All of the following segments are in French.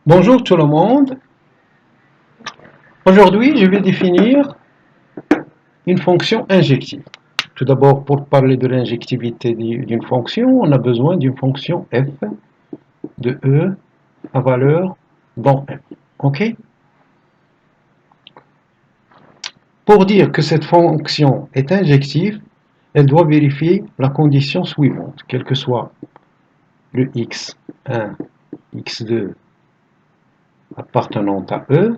Bonjour tout le monde. Aujourd'hui, je vais définir une fonction injective. Tout d'abord, pour parler de l'injectivité d'une fonction, on a besoin d'une fonction f de e à valeur dans f. OK? Pour dire que cette fonction est injective, elle doit vérifier la condition suivante, quel que soit le x1, x2 appartenant à e,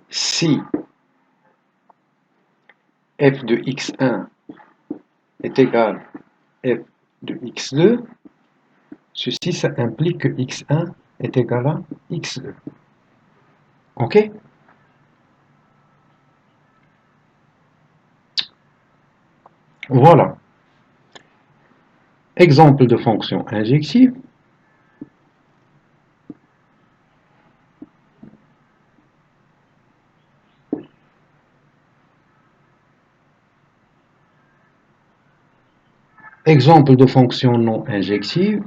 si f de x1 est égal à f de x2, ceci, ça implique que x1 est égal à x2. OK? Voilà. Exemple de fonction injective. Exemple de fonction non injective.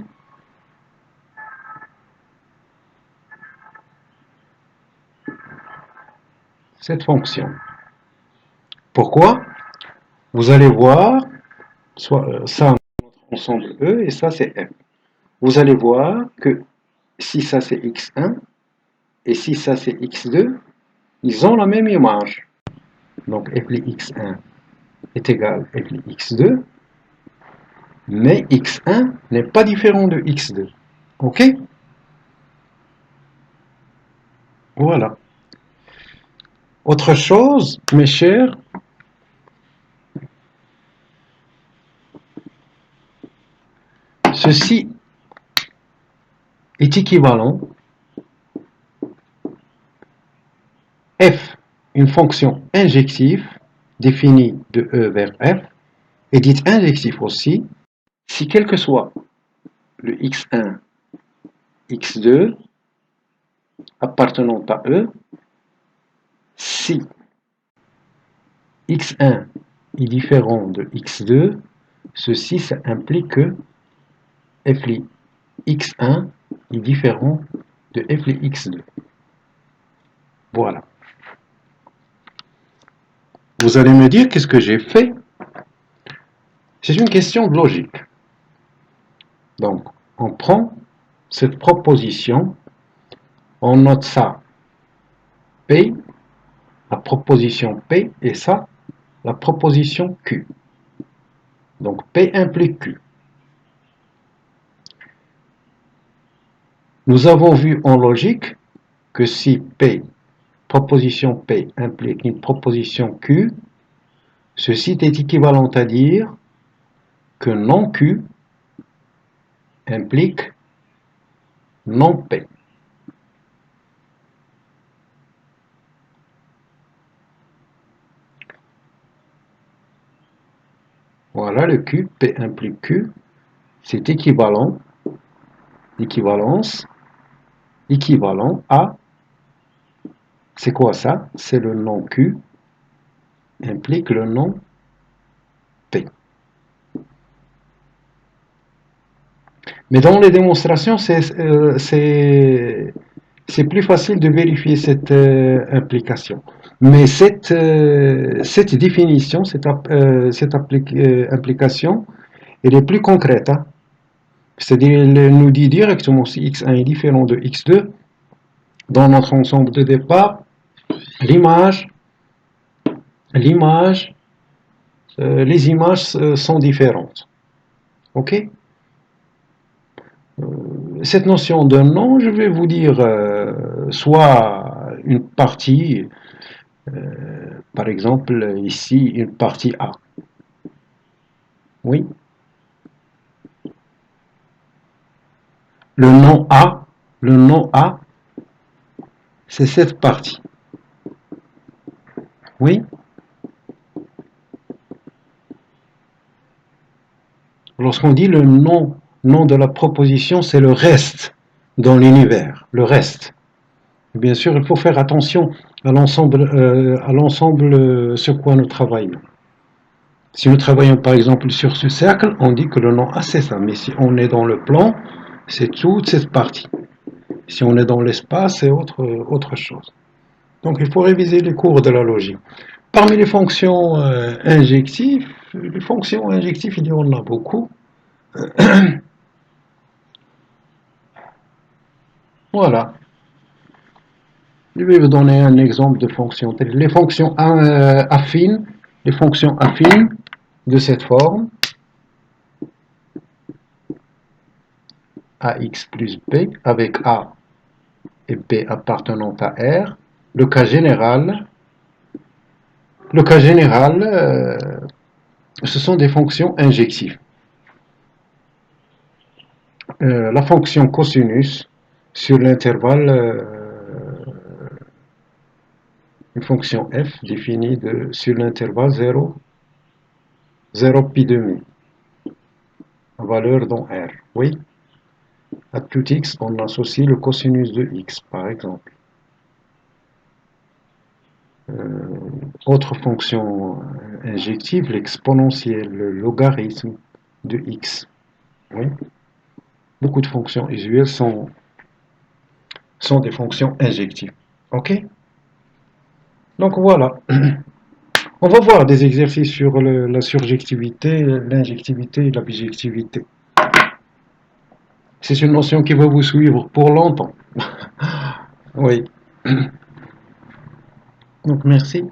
Cette fonction. Pourquoi? Vous allez voir, ça, notre ensemble E, et ça, c'est F. Vous allez voir que si ça, c'est x1, et si ça, c'est x2, ils ont la même image. Donc, f x1 est égal à f x2, mais x1 n'est pas différent de x2. OK? Voilà. Autre chose, mes chers, ceci est équivalent f, une fonction injective définie de E vers f, est dite injective aussi si quel que soit le x1, x2 appartenant à E, si x1 est différent de x2, ceci ça implique que f x1 est différent de f x2. Voilà. Vous allez me dire qu'est-ce que j'ai fait? C'est une question de logique. Donc, on prend cette proposition, on note ça P, la proposition P, et ça, la proposition Q. Donc, P implique Q. Nous avons vu en logique que si P, proposition P, implique une proposition Q, ceci est équivalent à dire que non Q implique non P. Voilà, le Q, P implique Q, c'est équivalent, équivalence, équivalent à, c'est quoi ça? C'est le non Q implique le non P. Mais dans les démonstrations, c'est plus facile de vérifier cette implication. Mais cette définition, cette implication, elle est plus concrète. Hein. C'est-à-dire, elle nous dit directement si x1 est différent de x2, dans notre ensemble de départ, l'image, les images sont différentes. OK? Cette notion de nom, je vais vous dire soit une partie, par exemple ici une partie A. Oui. Le nom A, c'est cette partie. Oui. Lorsqu'on dit le nom de la proposition, c'est le reste dans l'univers, le reste. Bien sûr, il faut faire attention à l'ensemble sur quoi nous travaillons. Si nous travaillons par exemple sur ce cercle, on dit que le nom A c'est ça, mais si on est dans le plan, c'est toute cette partie. Si on est dans l'espace, c'est autre chose. Donc il faut réviser les cours de la logique. Parmi les fonctions injectives, il y en a beaucoup. Voilà. Je vais vous donner un exemple de fonction. Les fonctions affines, les fonctions affines de cette forme, ax plus b, avec a et b appartenant à R. Le cas général, ce sont des fonctions injectives. La fonction cosinus sur l'intervalle, une fonction f définie sur l'intervalle 0, 0 pi demi, valeur dans R. Oui, à tout x, on associe le cosinus de x, par exemple. Autre fonction injective, l'exponentielle, le logarithme de x. Oui. Beaucoup de fonctions usuelles sont des fonctions injectives. OK? Donc voilà. On va voir des exercices sur la surjectivité, l'injectivité et la bijectivité. C'est une notion qui va vous suivre pour longtemps. Oui. Donc merci.